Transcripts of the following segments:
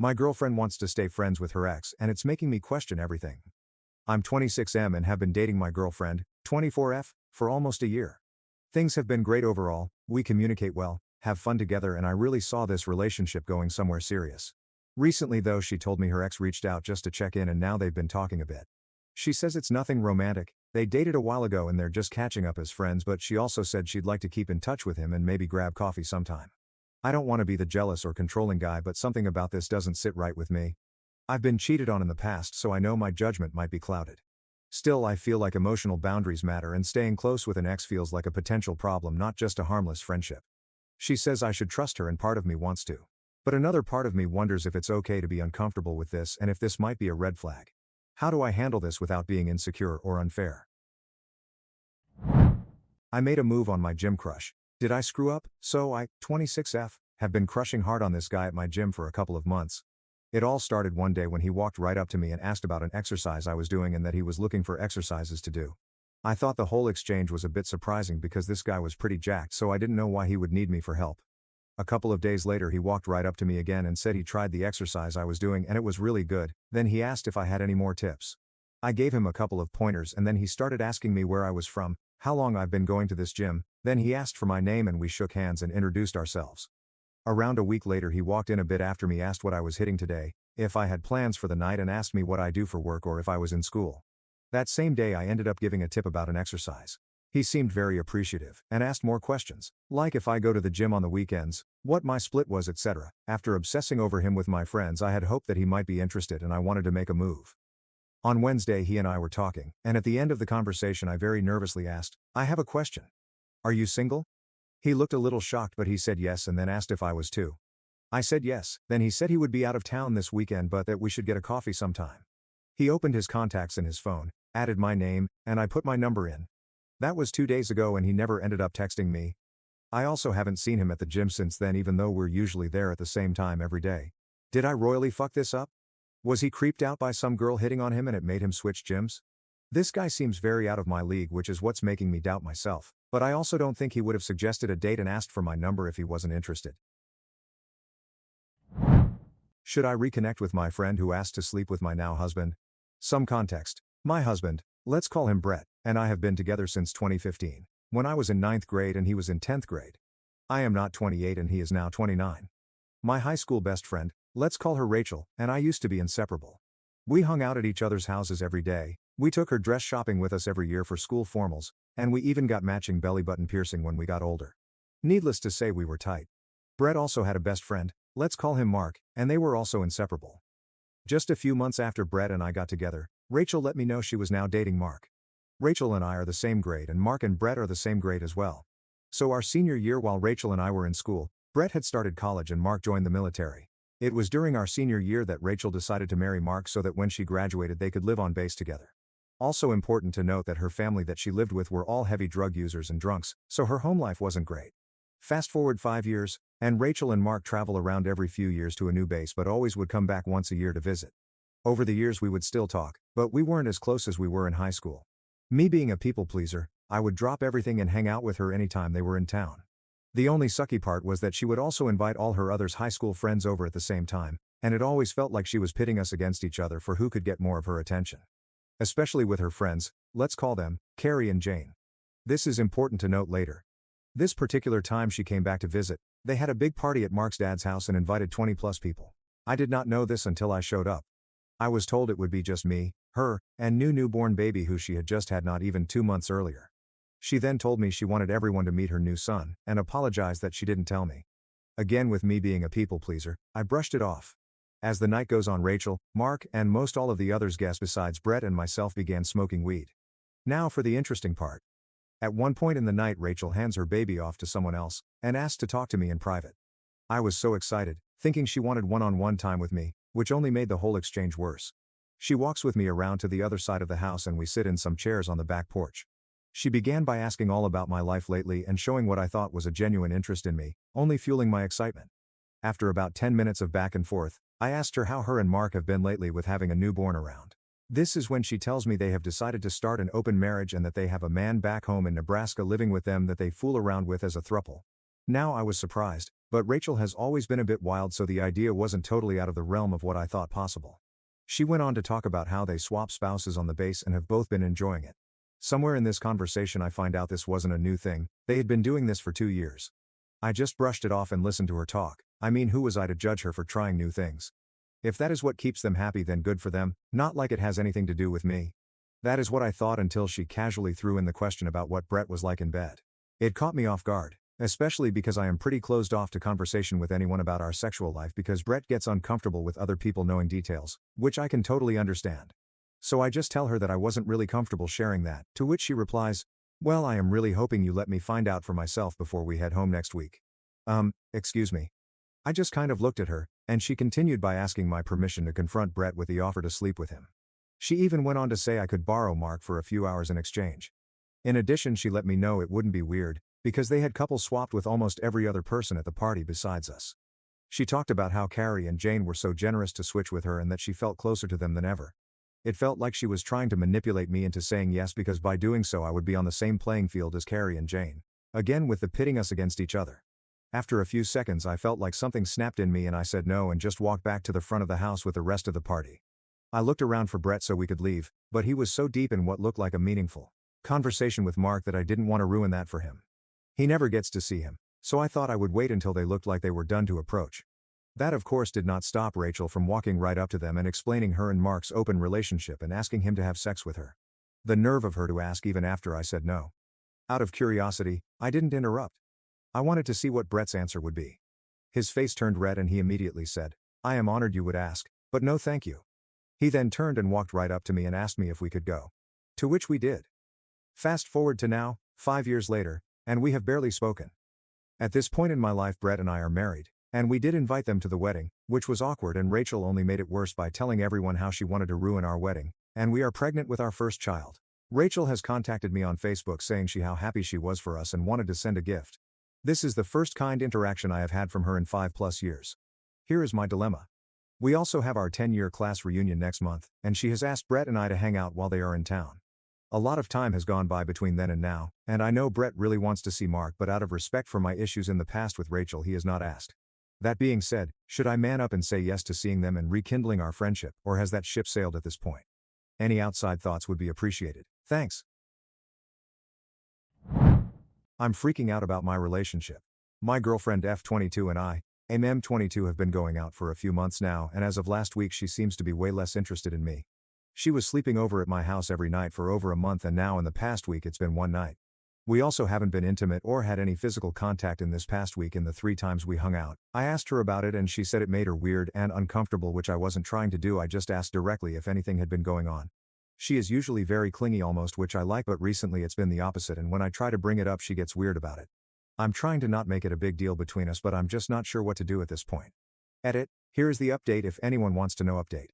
My girlfriend wants to stay friends with her ex and it's making me question everything. I'm 26M and have been dating my girlfriend, 24F, for almost a year. Things have been great overall, we communicate well, have fun together and I really saw this relationship going somewhere serious. Recently though she told me her ex reached out just to check in and now they've been talking a bit. She says it's nothing romantic, they dated a while ago and they're just catching up as friends, but she also said she'd like to keep in touch with him and maybe grab coffee sometime. I don't want to be the jealous or controlling guy, but something about this doesn't sit right with me. I've been cheated on in the past, so I know my judgment might be clouded. Still, I feel like emotional boundaries matter and staying close with an ex feels like a potential problem, not just a harmless friendship. She says I should trust her and part of me wants to. But another part of me wonders if it's okay to be uncomfortable with this and if this might be a red flag. How do I handle this without being insecure or unfair? I made a move on my gym crush. Did I screw up? So I, 26F, have been crushing hard on this guy at my gym for a couple of months. It all started one day when he walked right up to me and asked about an exercise I was doing and that he was looking for exercises to do. I thought the whole exchange was a bit surprising because this guy was pretty jacked, so I didn't know why he would need me for help. A couple of days later he walked right up to me again and said he tried the exercise I was doing and it was really good. Then he asked if I had any more tips. I gave him a couple of pointers and then he started asking me where I was from, how long I've been going to this gym, then he asked for my name and we shook hands and introduced ourselves. Around a week later he walked in a bit after me, asked what I was hitting today, if I had plans for the night and asked me what I do for work or if I was in school. That same day I ended up giving a tip about an exercise. He seemed very appreciative and asked more questions, like if I go to the gym on the weekends, what my split was, etc. After obsessing over him with my friends, I had hoped that he might be interested and I wanted to make a move. On Wednesday he and I were talking, and at the end of the conversation I very nervously asked, I have a question. Are you single? He looked a little shocked but he said yes and then asked if I was too. I said yes, then he said he would be out of town this weekend but that we should get a coffee sometime. He opened his contacts in his phone, added my name, and I put my number in. That was 2 days ago and he never ended up texting me. I also haven't seen him at the gym since then, even though we're usually there at the same time every day. Did I royally fuck this up? Was he creeped out by some girl hitting on him and it made him switch gyms? This guy seems very out of my league, which is what's making me doubt myself, but I also don't think he would have suggested a date and asked for my number if he wasn't interested. Should I reconnect with my friend who asked to sleep with my now husband? Some context. My husband, let's call him Brett, and I have been together since 2015, when I was in 9th grade and he was in 10th grade. I am not 28 and he is now 29. My high school best friend, let's call her Rachel, and I used to be inseparable. We hung out at each other's houses every day, we took her dress shopping with us every year for school formals, and we even got matching belly button piercing when we got older. Needless to say, we were tight. Brett also had a best friend, let's call him Mark, and they were also inseparable. Just a few months after Brett and I got together, Rachel let me know she was now dating Mark. Rachel and I are the same grade and Mark and Brett are the same grade as well. So our senior year, while Rachel and I were in school, Brett had started college and Mark joined the military. It was during our senior year that Rachel decided to marry Mark so that when she graduated they could live on base together. Also important to note that her family that she lived with were all heavy drug users and drunks, so her home life wasn't great. Fast forward 5 years, and Rachel and Mark travel around every few years to a new base but always would come back once a year to visit. Over the years we would still talk, but we weren't as close as we were in high school. Me being a people pleaser, I would drop everything and hang out with her anytime they were in town. The only sucky part was that she would also invite all her other high school friends over at the same time, and it always felt like she was pitting us against each other for who could get more of her attention. Especially with her friends, let's call them Carrie and Jane. This is important to note later. This particular time she came back to visit, they had a big party at Mark's dad's house and invited 20+ people. I did not know this until I showed up. I was told it would be just me, her, and newborn baby who she had just had not even 2 months earlier. She then told me she wanted everyone to meet her new son, and apologized that she didn't tell me. Again, with me being a people pleaser, I brushed it off. As the night goes on, Rachel, Mark, and most all of the others guests besides Brett and myself began smoking weed. Now for the interesting part. At one point in the night Rachel hands her baby off to someone else, and asks to talk to me in private. I was so excited, thinking she wanted one-on-one time with me, which only made the whole exchange worse. She walks with me around to the other side of the house and we sit in some chairs on the back porch. She began by asking all about my life lately and showing what I thought was a genuine interest in me, only fueling my excitement. After about 10 minutes of back and forth, I asked her how her and Mark have been lately with having a newborn around. This is when she tells me they have decided to start an open marriage and that they have a man back home in Nebraska living with them that they fool around with as a throuple. Now I was surprised, But Rachel has always been a bit wild, so the idea wasn't totally out of the realm of what I thought possible. She went on to talk about how they swap spouses on the base and have both been enjoying it. Somewhere in this conversation I find out this wasn't a new thing, they had been doing this for 2 years. I just brushed it off and listened to her talk. I mean, who was I to judge her for trying new things? If that is what keeps them happy, then good for them, not like it has anything to do with me. That is what I thought until she casually threw in the question about what Brett was like in bed. It caught me off guard, especially because I am pretty closed off to conversation with anyone about our sexual life because Brett gets uncomfortable with other people knowing details, which I can totally understand. So I just tell her that I wasn't really comfortable sharing that, to which she replies, "Well, I am really hoping you let me find out for myself before we head home next week." Excuse me. I just kind of looked at her, and she continued by asking my permission to confront Brett with the offer to sleep with him. She even went on to say I could borrow Mark for a few hours in exchange. In addition, she let me know it wouldn't be weird, because they had couple swapped with almost every other person at the party besides us. She talked about how Carrie and Jane were so generous to switch with her and that she felt closer to them than ever. It felt like she was trying to manipulate me into saying yes because by doing so I would be on the same playing field as Carrie and Jane. Again with the pitting us against each other. After a few seconds I felt like something snapped in me and I said no and just walked back to the front of the house with the rest of the party. I looked around for Brett so we could leave, but he was so deep in what looked like a meaningful conversation with Mark that I didn't want to ruin that for him. He never gets to see him, so I thought I would wait until they looked like they were done to approach. That of course did not stop Rachel from walking right up to them and explaining her and Mark's open relationship and asking him to have sex with her. The nerve of her to ask even after I said no. Out of curiosity, I didn't interrupt. I wanted to see what Brett's answer would be. His face turned red and he immediately said, "I am honored you would ask, but no thank you." He then turned and walked right up to me and asked me if we could go. To which we did. Fast forward to now, 5 years later, and we have barely spoken. At this point in my life Brett and I are married, and we did invite them to the wedding, which was awkward and Rachel only made it worse by telling everyone how she wanted to ruin our wedding, and we are pregnant with our first child. Rachel has contacted me on Facebook saying how happy she was for us and wanted to send a gift. This is the first kind interaction I have had from her in 5+ years. Here is my dilemma. We also have our 10-year class reunion next month, and she has asked Brett and I to hang out while they are in town. A lot of time has gone by between then and now, and I know Brett really wants to see Mark, but out of respect for my issues in the past with Rachel he has not asked. That being said, should I man up and say yes to seeing them and rekindling our friendship, or has that ship sailed at this point? Any outside thoughts would be appreciated. Thanks. I'm freaking out about my relationship. My girlfriend F22 and I, M22 have been going out for a few months now, and as of last week she seems to be way less interested in me. She was sleeping over at my house every night for over a month and now in the past week it's been one night. We also haven't been intimate or had any physical contact in this past week in the 3 times we hung out. I asked her about it and she said it made her weird and uncomfortable, which I wasn't trying to do. I just asked directly if anything had been going on. She is usually very clingy almost, which I like, but recently it's been the opposite, and when I try to bring it up she gets weird about it. I'm trying to not make it a big deal between us, but I'm just not sure what to do at this point. Edit, here is the update if anyone wants to know. Update.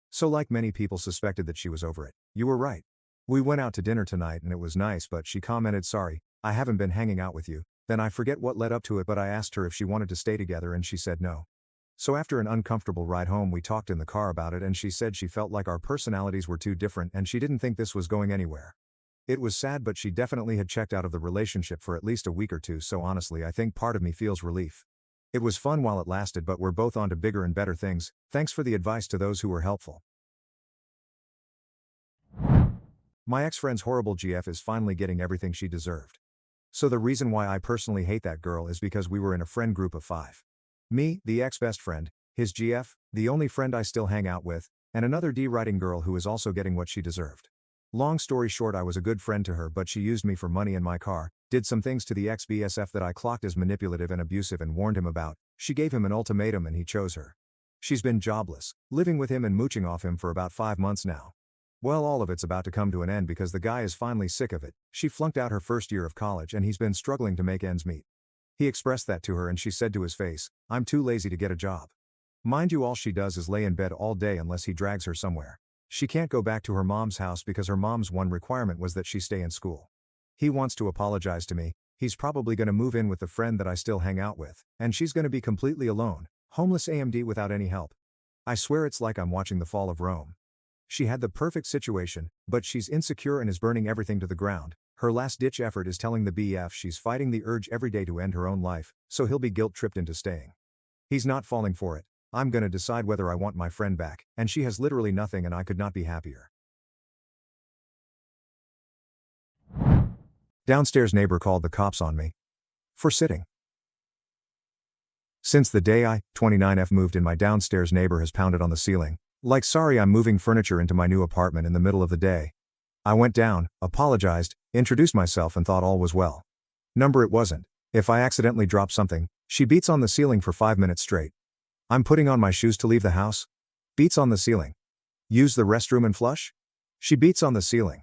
So like many people suspected that she was over it. You were right. We went out to dinner tonight and it was nice, but she commented, "Sorry, I haven't been hanging out with you." Then I forget what led up to it, but I asked her if she wanted to stay together and she said no. So after an uncomfortable ride home we talked in the car about it and she said she felt like our personalities were too different and she didn't think this was going anywhere. It was sad, but she definitely had checked out of the relationship for at least a week or two, so honestly I think part of me feels relief. It was fun while it lasted, but we're both on to bigger and better things. Thanks for the advice to those who were helpful. My ex-friend's horrible GF is finally getting everything she deserved. So the reason why I personally hate that girl is because we were in a friend group of 5. Me, the ex-best friend, his GF, the only friend I still hang out with, and another D-writing girl who is also getting what she deserved. Long story short, I was a good friend to her, but she used me for money and my car, did some things to the ex-BSF that I clocked as manipulative and abusive and warned him about. She gave him an ultimatum and he chose her. She's been jobless, living with him and mooching off him for about 5 months now. Well, all of it's about to come to an end because the guy is finally sick of it. She flunked out her first year of college and he's been struggling to make ends meet. He expressed that to her and she said to his face, "I'm too lazy to get a job." Mind you, all she does is lay in bed all day unless he drags her somewhere. She can't go back to her mom's house because her mom's one requirement was that she stay in school. He wants to apologize to me. He's probably gonna move in with the friend that I still hang out with, and she's gonna be completely alone, homeless AMD without any help. I swear it's like I'm watching the fall of Rome. She had the perfect situation, but she's insecure and is burning everything to the ground. Her last-ditch effort is telling the BF she's fighting the urge every day to end her own life, so he'll be guilt-tripped into staying. He's not falling for it. I'm gonna decide whether I want my friend back, and she has literally nothing and I could not be happier. Downstairs neighbor called the cops on me. For sitting. Since the day I, 29F, moved in, my downstairs neighbor has pounded on the ceiling. Like, sorry, I'm moving furniture into my new apartment in the middle of the day. I went down, apologized, introduced myself and thought all was well. Number it wasn't. If I accidentally drop something, she beats on the ceiling for 5 minutes straight. I'm putting on my shoes to leave the house. Beats on the ceiling. Use the restroom and flush? She beats on the ceiling.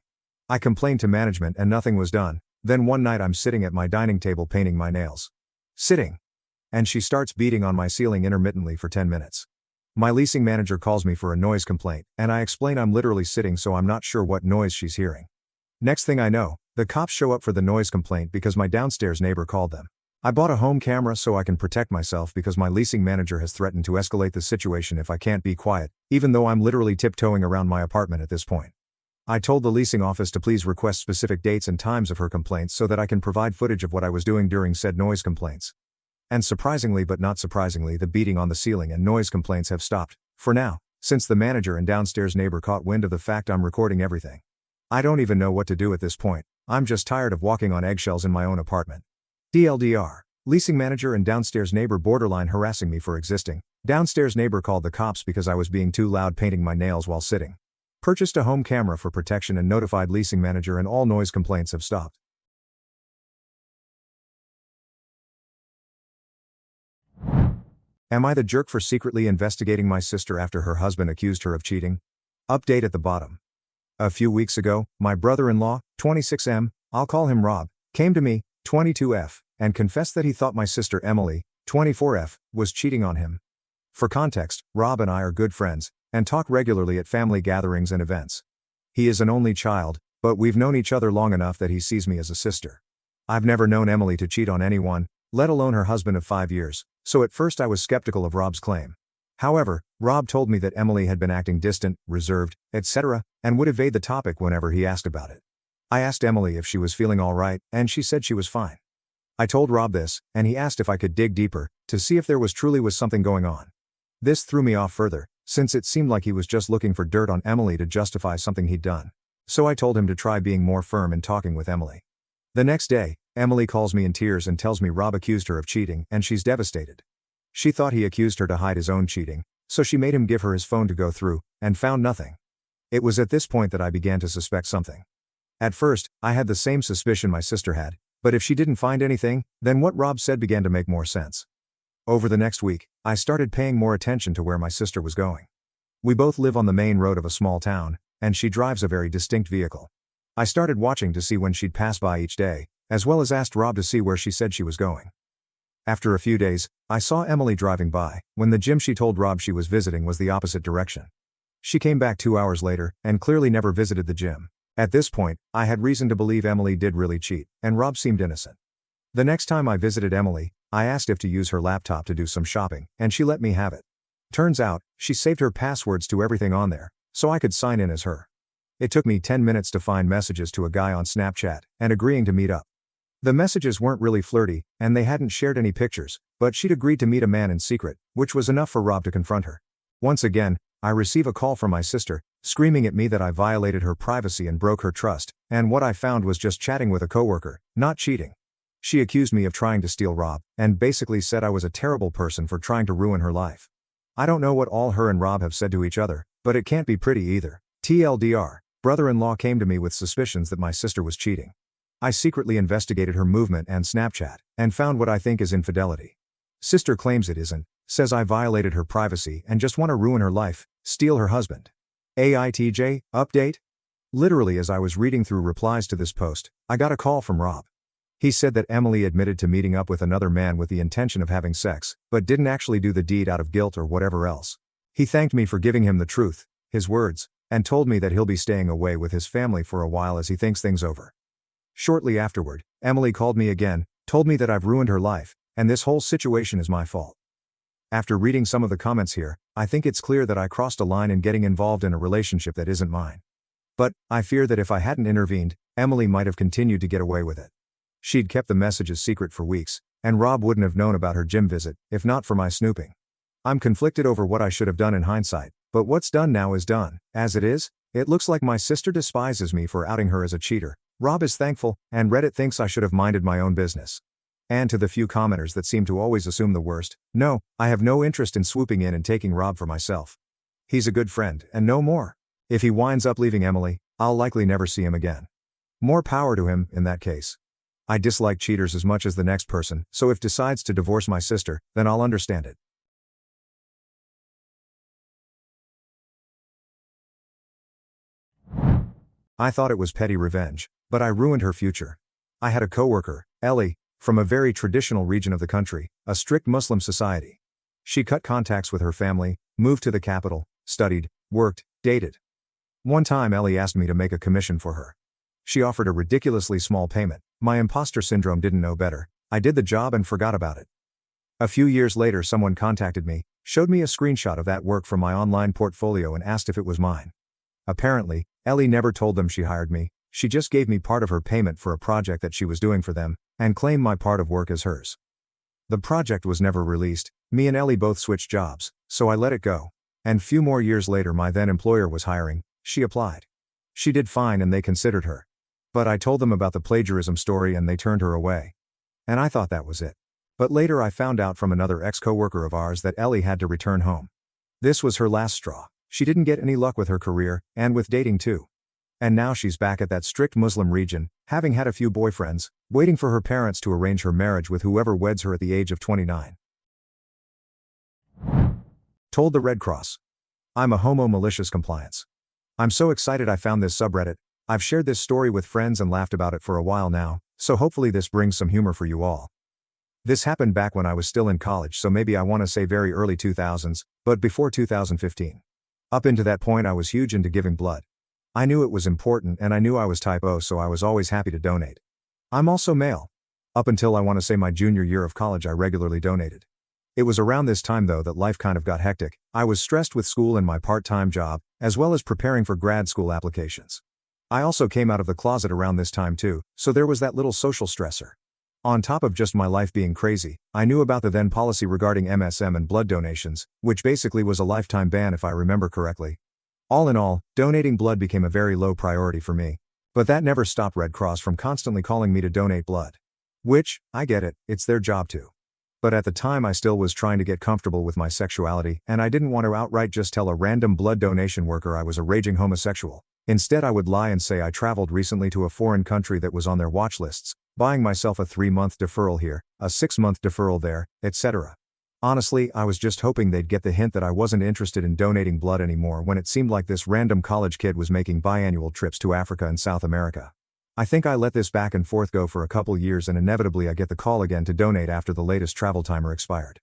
I complained to management and nothing was done. Then one night I'm sitting at my dining table painting my nails. Sitting. And she starts beating on my ceiling intermittently for 10 minutes. My leasing manager calls me for a noise complaint, and I explain I'm literally sitting so I'm not sure what noise she's hearing. Next thing I know, the cops show up for the noise complaint because my downstairs neighbor called them. I bought a home camera so I can protect myself because my leasing manager has threatened to escalate the situation if I can't be quiet, even though I'm literally tiptoeing around my apartment at this point. I told the leasing office to please request specific dates and times of her complaints so that I can provide footage of what I was doing during said noise complaints. And surprisingly but not surprisingly, the beating on the ceiling and noise complaints have stopped, for now, since the manager and downstairs neighbor caught wind of the fact I'm recording everything. I don't even know what to do at this point. I'm just tired of walking on eggshells in my own apartment. DLDR. Leasing manager and downstairs neighbor borderline harassing me for existing. Downstairs neighbor called the cops because I was being too loud painting my nails while sitting. Purchased a home camera for protection and notified leasing manager and all noise complaints have stopped. Am I the jerk for secretly investigating my sister after her husband accused her of cheating? Update at the bottom. A few weeks ago, my brother-in-law, 26M, I'll call him Rob, came to me, 22F, and confessed that he thought my sister Emily, 24F, was cheating on him. For context, Rob and I are good friends, and talk regularly at family gatherings and events. He is an only child, but we've known each other long enough that he sees me as a sister. I've never known Emily to cheat on anyone, let alone her husband of 5 years, so at first I was skeptical of Rob's claim. However, Rob told me that Emily had been acting distant, reserved, etc., and would evade the topic whenever he asked about it. I asked Emily if she was feeling alright, and she said she was fine. I told Rob this, and he asked if I could dig deeper, to see if there truly was something going on. This threw me off further, since it seemed like he was just looking for dirt on Emily to justify something he'd done. So I told him to try being more firm in talking with Emily. The next day, Emily calls me in tears and tells me Rob accused her of cheating, and she's devastated. She thought he accused her to hide his own cheating, so she made him give her his phone to go through, and found nothing. It was at this point that I began to suspect something. At first, I had the same suspicion my sister had, but if she didn't find anything, then what Rob said began to make more sense. Over the next week, I started paying more attention to where my sister was going. We both live on the main road of a small town, and she drives a very distinct vehicle. I started watching to see when she'd pass by each day, as well as asked Rob to see where she said she was going. After a few days, I saw Emily driving by, when the gym she told Rob she was visiting was the opposite direction. She came back 2 hours later, and clearly never visited the gym. At this point, I had reason to believe Emily did really cheat, and Rob seemed innocent. The next time I visited Emily, I asked if to use her laptop to do some shopping, and she let me have it. Turns out, she saved her passwords to everything on there, so I could sign in as her. It took me 10 minutes to find messages to a guy on Snapchat, and agreeing to meet up. The messages weren't really flirty, and they hadn't shared any pictures, but she'd agreed to meet a man in secret, which was enough for Rob to confront her. Once again, I receive a call from my sister, screaming at me that I violated her privacy and broke her trust, and what I found was just chatting with a coworker, not cheating. She accused me of trying to steal Rob, and basically said I was a terrible person for trying to ruin her life. I don't know what all her and Rob have said to each other, but it can't be pretty either. TLDR, brother-in-law came to me with suspicions that my sister was cheating. I secretly investigated her movement and Snapchat, and found what I think is infidelity. Sister claims it isn't, says I violated her privacy and just want to ruin her life, steal her husband. AITJ, update? Literally as I was reading through replies to this post, I got a call from Rob. He said that Emily admitted to meeting up with another man with the intention of having sex, but didn't actually do the deed out of guilt or whatever else. He thanked me for giving him the truth, his words, and told me that he'll be staying away with his family for a while as he thinks things over. Shortly afterward, Emily called me again, told me that I've ruined her life, and this whole situation is my fault. After reading some of the comments here, I think it's clear that I crossed a line in getting involved in a relationship that isn't mine. But I fear that if I hadn't intervened, Emily might have continued to get away with it. She'd kept the messages secret for weeks, and Rob wouldn't have known about her gym visit, if not for my snooping. I'm conflicted over what I should have done in hindsight, but what's done now is done. As it is, it looks like my sister despises me for outing her as a cheater. Rob is thankful, and Reddit thinks I should have minded my own business. And to the few commenters that seem to always assume the worst, no, I have no interest in swooping in and taking Rob for myself. He's a good friend, and no more. If he winds up leaving Emily, I'll likely never see him again. More power to him, in that case. I dislike cheaters as much as the next person, so if decides to divorce my sister, then I'll understand it. I thought it was petty revenge, but I ruined her future. I had a coworker, Ellie, from a very traditional region of the country, a strict Muslim society. She cut contacts with her family, moved to the capital, studied, worked, dated. One time Ellie asked me to make a commission for her. She offered a ridiculously small payment. My imposter syndrome didn't know better. I did the job and forgot about it. A few years later someone contacted me, showed me a screenshot of that work from my online portfolio and asked if it was mine. Apparently, Ellie never told them she hired me, she just gave me part of her payment for a project that she was doing for them, and claimed my part of work as hers. The project was never released, me and Ellie both switched jobs, so I let it go. And few more years later my then employer was hiring, she applied. She did fine and they considered her. But I told them about the plagiarism story and they turned her away. And I thought that was it. But later I found out from another ex-coworker of ours that Ellie had to return home. This was her last straw. She didn't get any luck with her career, and with dating too. And now she's back at that strict Muslim region, having had a few boyfriends, waiting for her parents to arrange her marriage with whoever weds her at the age of 29. Told the Red Cross. I'm a homo malicious compliance. I'm so excited I found this subreddit. I've shared this story with friends and laughed about it for a while now, so hopefully this brings some humor for you all. This happened back when I was still in college, so maybe I want to say very early 2000s, but before 2015. Up into that point I was huge into giving blood. I knew it was important and I knew I was type O, so I was always happy to donate. I'm also male. Up until I want to say my junior year of college I regularly donated. It was around this time though that life kind of got hectic. I was stressed with school and my part-time job, as well as preparing for grad school applications. I also came out of the closet around this time too, so there was that little social stressor. On top of just my life being crazy, I knew about the then policy regarding MSM and blood donations, which basically was a lifetime ban if I remember correctly. All in all, donating blood became a very low priority for me. But that never stopped Red Cross from constantly calling me to donate blood. Which, I get it, it's their job to. But at the time I still was trying to get comfortable with my sexuality, and I didn't want to outright just tell a random blood donation worker I was a raging homosexual. Instead I would lie and say I traveled recently to a foreign country that was on their watch lists, buying myself a 3-month deferral here, a 6-month deferral there, etc. Honestly, I was just hoping they'd get the hint that I wasn't interested in donating blood anymore when it seemed like this random college kid was making biannual trips to Africa and South America. I think I let this back and forth go for a couple years and inevitably I get the call again to donate after the latest travel timer expired.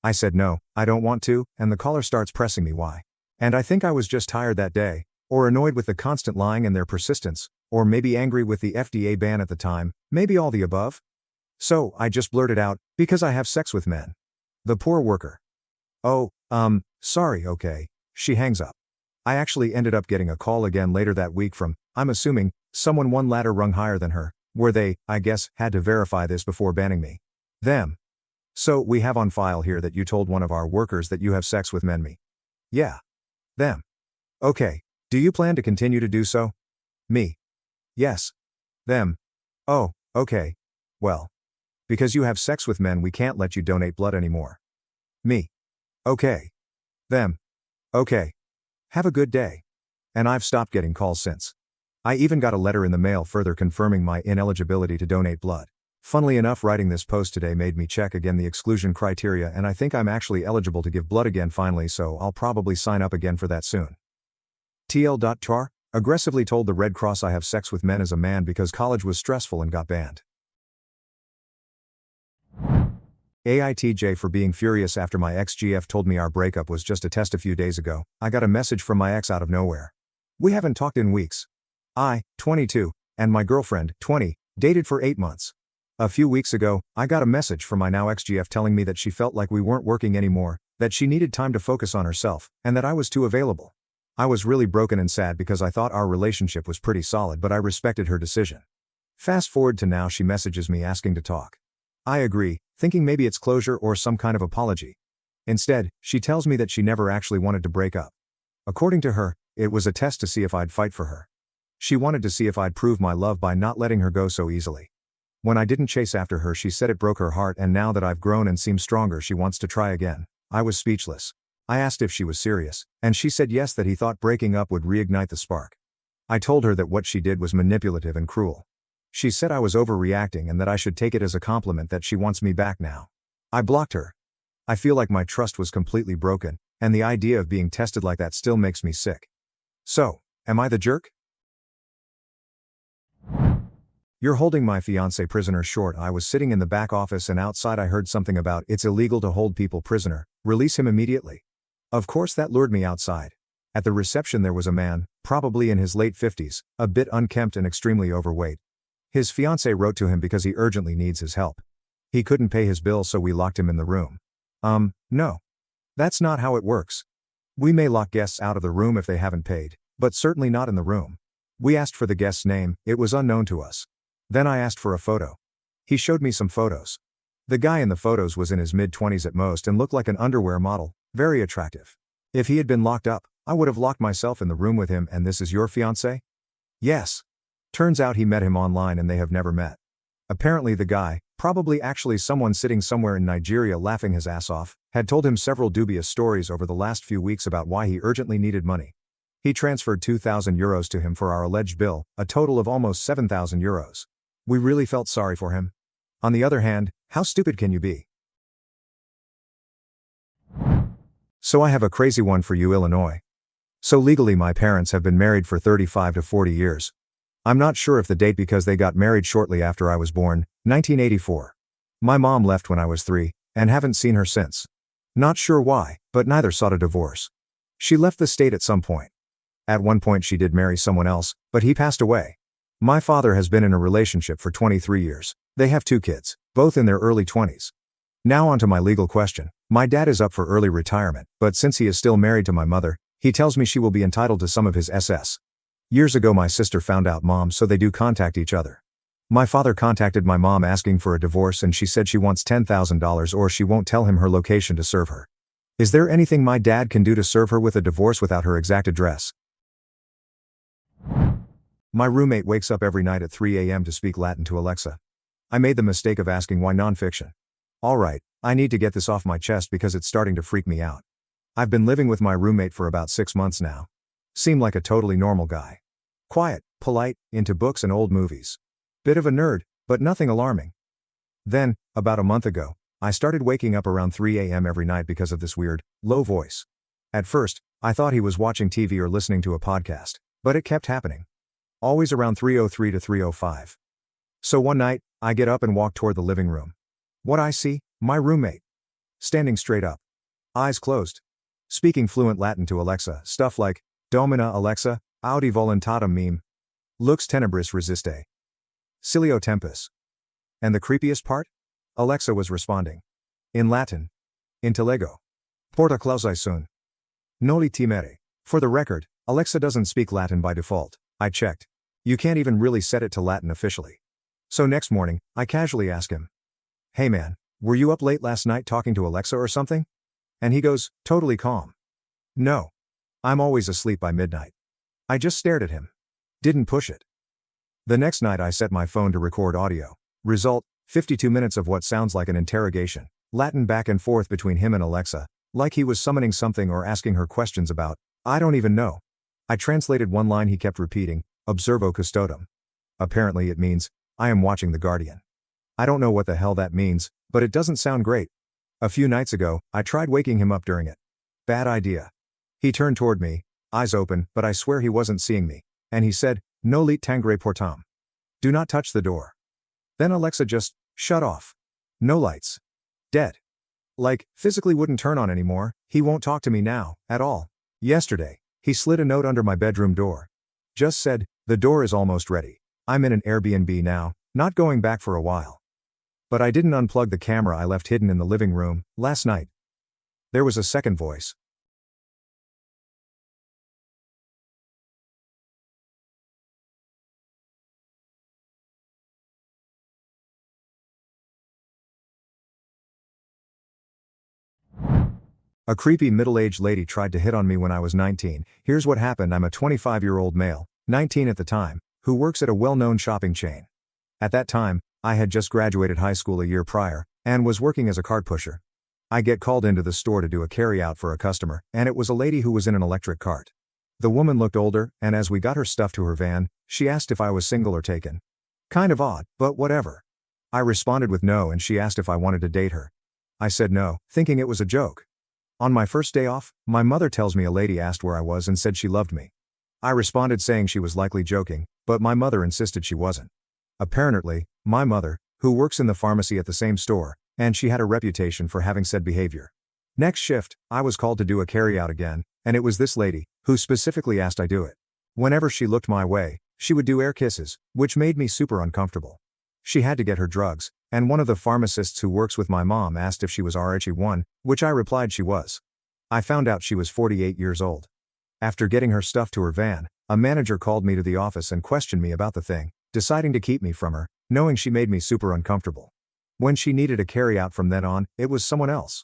I said no, I don't want to, and the caller starts pressing me why. And I think I was just tired that day, or annoyed with the constant lying and their persistence, or maybe angry with the FDA ban at the time, maybe all the above. So, I just blurted out, because I have sex with men. The poor worker. Oh, sorry, okay. She hangs up. I actually ended up getting a call again later that week from, I'm assuming, someone one ladder rung higher than her, where they, I guess, had to verify this before banning me. Them. So, we have on file here that you told one of our workers that you have sex with men. Me. Yeah. Them. Okay. Do you plan to continue to do so? Me. Yes. Them. Oh, okay. Well. Because you have sex with men we can't let you donate blood anymore. Me. Okay. Them. Okay. Have a good day. And I've stopped getting calls since. I even got a letter in the mail further confirming my ineligibility to donate blood. Funnily enough, writing this post today made me check again the exclusion criteria and I think I'm actually eligible to give blood again finally, so I'll probably sign up again for that soon. TL.Char aggressively told the Red Cross I have sex with men as a man because college was stressful and got banned. AITJ for being furious after my ex-GF told me our breakup was just a test a few days ago. I got a message from my ex out of nowhere. We haven't talked in weeks. I, 22, and my girlfriend, 20, dated for 8 months. A few weeks ago, I got a message from my now ex-GF telling me that she felt like we weren't working anymore, that she needed time to focus on herself, and that I was too available. I was really broken and sad because I thought our relationship was pretty solid, but I respected her decision. Fast forward to now, she messages me asking to talk. I agree, thinking maybe it's closure or some kind of apology. Instead, she tells me that she never actually wanted to break up. According to her, it was a test to see if I'd fight for her. She wanted to see if I'd prove my love by not letting her go so easily. When I didn't chase after her, she said it broke her heart, and now that I've grown and seem stronger, she wants to try again. I was speechless. I asked if she was serious, and she said yes, that he thought breaking up would reignite the spark. I told her that what she did was manipulative and cruel. She said I was overreacting and that I should take it as a compliment that she wants me back now. I blocked her. I feel like my trust was completely broken, and the idea of being tested like that still makes me sick. So, am I the jerk? You're holding my fiancé prisoner. Short. I was sitting in the back office, and outside I heard something about it's illegal to hold people prisoner, release him immediately. Of course that lured me outside. At the reception there was a man, probably in his late 50s, a bit unkempt and extremely overweight. His fiancé wrote to him because he urgently needs his help. He couldn't pay his bill, so we locked him in the room. No. That's not how it works. We may lock guests out of the room if they haven't paid, but certainly not in the room. We asked for the guest's name, it was unknown to us. Then I asked for a photo. He showed me some photos. The guy in the photos was in his mid-20s at most and looked like an underwear model, very attractive. If he had been locked up, I would have locked myself in the room with him. And this is your fiancé? Yes. Turns out he met him online and they have never met. Apparently the guy, probably actually someone sitting somewhere in Nigeria laughing his ass off, had told him several dubious stories over the last few weeks about why he urgently needed money. He transferred 2,000 euros to him for our alleged bill, a total of almost 7,000 euros. We really felt sorry for him. On the other hand, how stupid can you be? So I have a crazy one for you, Illinois. So legally my parents have been married for 35 to 40 years. I'm not sure if the date because they got married shortly after I was born, 1984. My mom left when I was 3, and haven't seen her since. Not sure why, but neither sought a divorce. She left the state at some point. At one point she did marry someone else, but he passed away. My father has been in a relationship for 23 years. They have 2 kids, both in their early 20s. Now on to my legal question. My dad is up for early retirement, but since he is still married to my mother, he tells me she will be entitled to some of his SS. Years ago my sister found out mom, so they do contact each other. My father contacted my mom asking for a divorce, and she said she wants $10,000 or she won't tell him her location to serve her. Is there anything my dad can do to serve her with a divorce without her exact address? My roommate wakes up every night at 3 a.m. to speak Latin to Alexa. I made the mistake of asking why nonfiction. Alright, I need to get this off my chest because it's starting to freak me out. I've been living with my roommate for about 6 months now. Seemed like a totally normal guy. Quiet, polite, into books and old movies. Bit of a nerd, but nothing alarming. Then, about a month ago, I started waking up around 3 a.m. every night because of this weird, low voice. At first, I thought he was watching TV or listening to a podcast, but it kept happening. Always around 3:03 to 3:05. So one night, I get up and walk toward the living room. What I see? My roommate. Standing straight up. Eyes closed. Speaking fluent Latin to Alexa, stuff like, Domina Alexa, audi voluntatem meme. Lux tenebris resiste. Silio tempus. And the creepiest part? Alexa was responding. In Latin. Intellego. Porta clausai sun. Noli timere. For the record, Alexa doesn't speak Latin by default. I checked. You can't even really set it to Latin officially. So next morning, I casually ask him. Hey man, were you up late last night talking to Alexa or something? And he goes, totally calm. No. I'm always asleep by midnight. I just stared at him. Didn't push it. The next night I set my phone to record audio. Result, 52 minutes of what sounds like an interrogation. Latin back and forth between him and Alexa, like he was summoning something or asking her questions about, I don't even know. I translated one line he kept repeating, observo custodem. Apparently it means, I am watching the guardian. I don't know what the hell that means, but it doesn't sound great. A few nights ago, I tried waking him up during it. Bad idea. He turned toward me, eyes open, but I swear he wasn't seeing me, and he said, no lit tangere portam. Do not touch the door. Then Alexa just shut off. No lights. Dead. Like, physically wouldn't turn on anymore. He won't talk to me now, at all. Yesterday, he slid a note under my bedroom door. Just said, the door is almost ready. I'm in an Airbnb now, not going back for a while. But I didn't unplug the camera I left hidden in the living room last night. There was a second voice. A creepy middle-aged lady tried to hit on me when I was 19. Here's what happened. I'm a 25-year-old male, 19 at the time, who works at a well-known shopping chain. At that time, I had just graduated high school a year prior, and was working as a cart pusher. I get called into the store to do a carry-out for a customer, and it was a lady who was in an electric cart. The woman looked older, and as we got her stuff to her van, she asked if I was single or taken. Kind of odd, but whatever. I responded with no, and she asked if I wanted to date her. I said no, thinking it was a joke. On my first day off, my mother tells me a lady asked where I was and said she loved me. I responded saying she was likely joking, but my mother insisted she wasn't. Apparently, my mother, who works in the pharmacy at the same store, and she had a reputation for having said behavior. Next shift, I was called to do a carry-out again, and it was this lady, who specifically asked I do it. Whenever she looked my way, she would do air kisses, which made me super uncomfortable. She had to get her drugs, and one of the pharmacists who works with my mom asked if she was RHE1, which I replied she was. I found out she was 48 years old. After getting her stuff to her van, a manager called me to the office and questioned me about the thing, deciding to keep me from her, knowing she made me super uncomfortable. When she needed a carry-out from then on, it was someone else.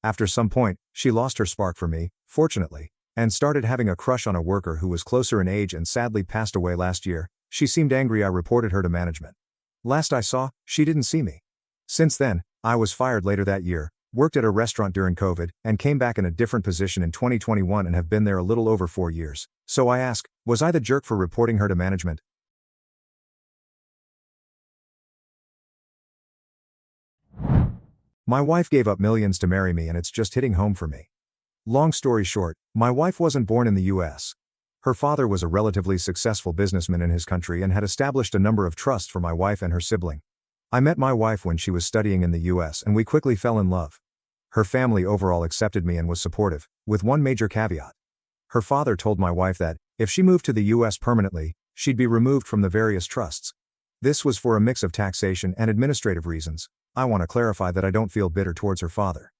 After some point, she lost her spark for me, fortunately, and started having a crush on a worker who was closer in age and sadly passed away last year. She seemed angry. I reported her to management. Last I saw, she didn't see me. Since then, I was fired later that year, worked at a restaurant during COVID, and came back in a different position in 2021 and have been there a little over 4 years. So I ask, was I the jerk for reporting her to management? My wife gave up millions to marry me, and it's just hitting home for me. Long story short, my wife wasn't born in the US. Her father was a relatively successful businessman in his country and had established a number of trusts for my wife and her sibling. I met my wife when she was studying in the US and we quickly fell in love. Her family overall accepted me and was supportive, with one major caveat. Her father told my wife that, if she moved to the US permanently, she'd be removed from the various trusts. This was for a mix of taxation and administrative reasons. I want to clarify that I don't feel bitter towards her father.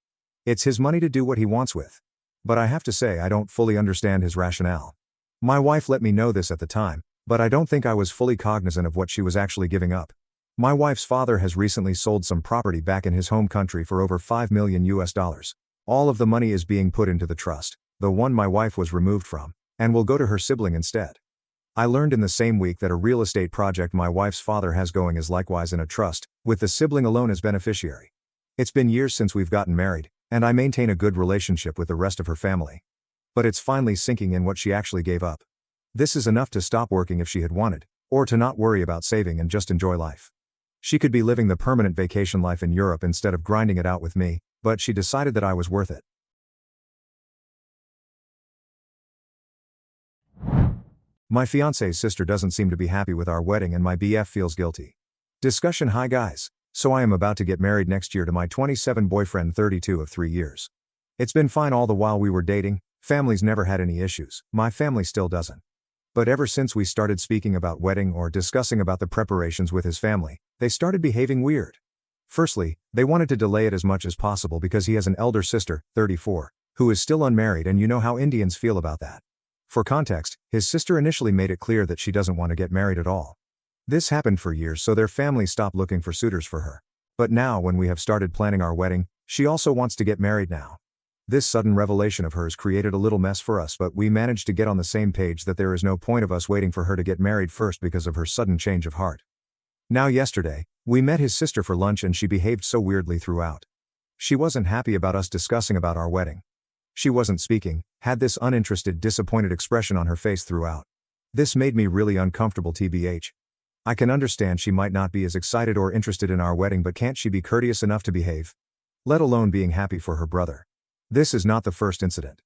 It's his money to do what he wants with. But I have to say I don't fully understand his rationale. My wife let me know this at the time, but I don't think I was fully cognizant of what she was actually giving up. My wife's father has recently sold some property back in his home country for over $5 million. All of the money is being put into the trust, the one my wife was removed from, and will go to her sibling instead. I learned in the same week that a real estate project my wife's father has going is likewise in a trust, with the sibling alone as beneficiary. It's been years since we've gotten married, and I maintain a good relationship with the rest of her family. But it's finally sinking in what she actually gave up. This is enough to stop working if she had wanted, or to not worry about saving and just enjoy life. She could be living the permanent vacation life in Europe instead of grinding it out with me, but she decided that I was worth it. My fiance's sister doesn't seem to be happy with our wedding and my BF feels guilty. Discussion. Hi guys. So I am about to get married next year to my 27 boyfriend, 32 of 3 years. It's been fine all the while we were dating, family's never had any issues, my family still doesn't. But ever since we started speaking about wedding or discussing about the preparations with his family, they started behaving weird. Firstly, they wanted to delay it as much as possible because he has an elder sister, 34, who is still unmarried, and you know how Indians feel about that. For context, his sister initially made it clear that she doesn't want to get married at all. This happened for years, so their family stopped looking for suitors for her. But now when we have started planning our wedding, she also wants to get married now. This sudden revelation of hers created a little mess for us, but we managed to get on the same page that there is no point of us waiting for her to get married first because of her sudden change of heart. Now yesterday, we met his sister for lunch and she behaved so weirdly throughout. She wasn't happy about us discussing about our wedding. She wasn't speaking, had this uninterested, disappointed expression on her face throughout. This made me really uncomfortable tbh. I can understand she might not be as excited or interested in our wedding, but can't she be courteous enough to behave? Let alone being happy for her brother. This is not the first incident.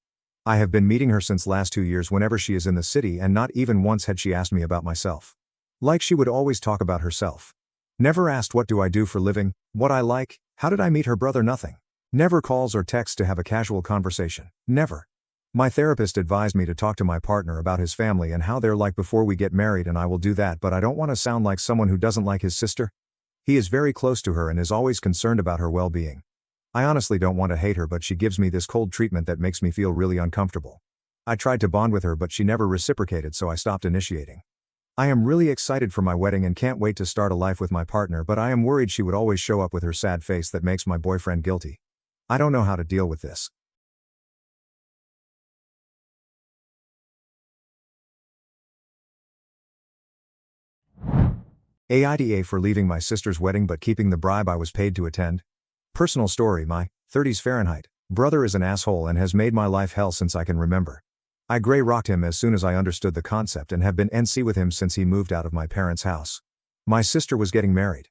I have been meeting her since last 2 years whenever she is in the city, and not even once had she asked me about myself. Like she would always talk about herself. Never asked what do I do for living, what I like, how did I meet her brother, nothing. Never calls or texts to have a casual conversation, never. My therapist advised me to talk to my partner about his family and how they're like before we get married, and I will do that, but I don't want to sound like someone who doesn't like his sister. He is very close to her and is always concerned about her well-being. I honestly don't want to hate her, but she gives me this cold treatment that makes me feel really uncomfortable. I tried to bond with her, but she never reciprocated, so I stopped initiating. I am really excited for my wedding and can't wait to start a life with my partner, but I am worried she would always show up with her sad face that makes my boyfriend guilty. I don't know how to deal with this. AIDA for leaving my sister's wedding but keeping the bribe I was paid to attend. Personal story: my 30s Fahrenheit brother is an asshole and has made my life hell since I can remember. I grey rocked him as soon as I understood the concept and have been NC with him since he moved out of my parents' house. My sister was getting married.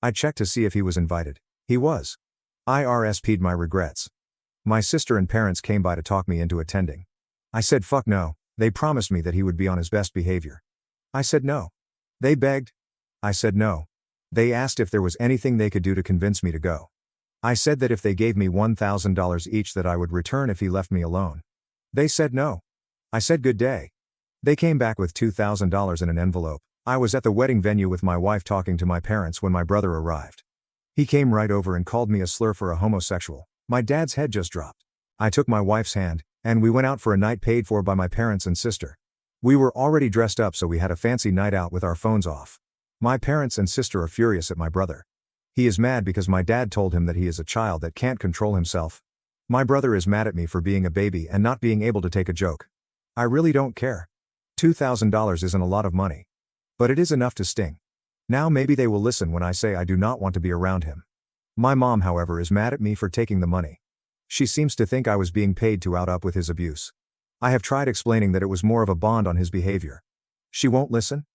I checked to see if he was invited. He was. I RSP'd my regrets. My sister and parents came by to talk me into attending. I said fuck no. They promised me that he would be on his best behavior. I said no. They begged. I said no. They asked if there was anything they could do to convince me to go. I said that if they gave me $1,000 each that I would return if he left me alone. They said no. I said good day. They came back with $2,000 in an envelope. I was at the wedding venue with my wife talking to my parents when my brother arrived. He came right over and called me a slur for a homosexual. My dad's head just dropped. I took my wife's hand, and we went out for a night paid for by my parents and sister. We were already dressed up, so we had a fancy night out with our phones off. My parents and sister are furious at my brother. He is mad because my dad told him that he is a child that can't control himself. My brother is mad at me for being a baby and not being able to take a joke. I really don't care. $2,000 isn't a lot of money. But it is enough to sting. Now maybe they will listen when I say I do not want to be around him. My mom, however, is mad at me for taking the money. She seems to think I was being paid to up with his abuse. I have tried explaining that it was more of a bond on his behavior. She won't listen.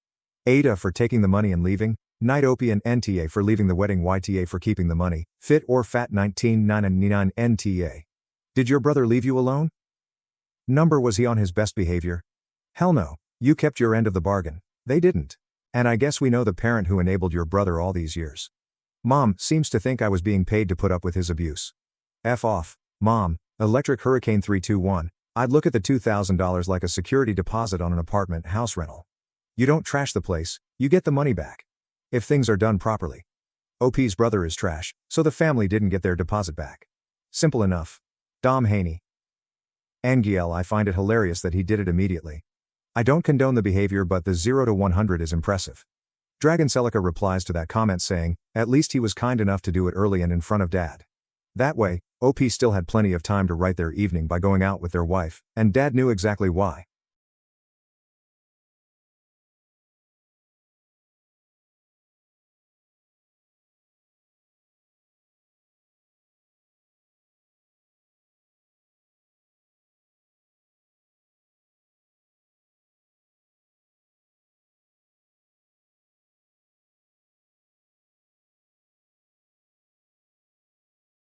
ADA for taking the money and leaving, Night Opie and NTA for leaving the wedding, YTA for keeping the money, Fit or Fat 1999 NTA. Did your brother leave you alone? Number, was he on his best behavior? Hell no, you kept your end of the bargain. They didn't. And I guess we know the parent who enabled your brother all these years. Mom seems to think I was being paid to put up with his abuse. F off, Mom. Electric Hurricane 321. I'd look at the $2,000 like a security deposit on an apartment house rental. You don't trash the place, you get the money back. If things are done properly. OP's brother is trash, so the family didn't get their deposit back. Simple enough. Dom Haney. NGL, I find it hilarious that he did it immediately. I don't condone the behavior, but the 0 to 100 is impressive. Dragon Celica replies to that comment saying, at least he was kind enough to do it early and in front of dad. That way, OP still had plenty of time to write their evening by going out with their wife, and dad knew exactly why.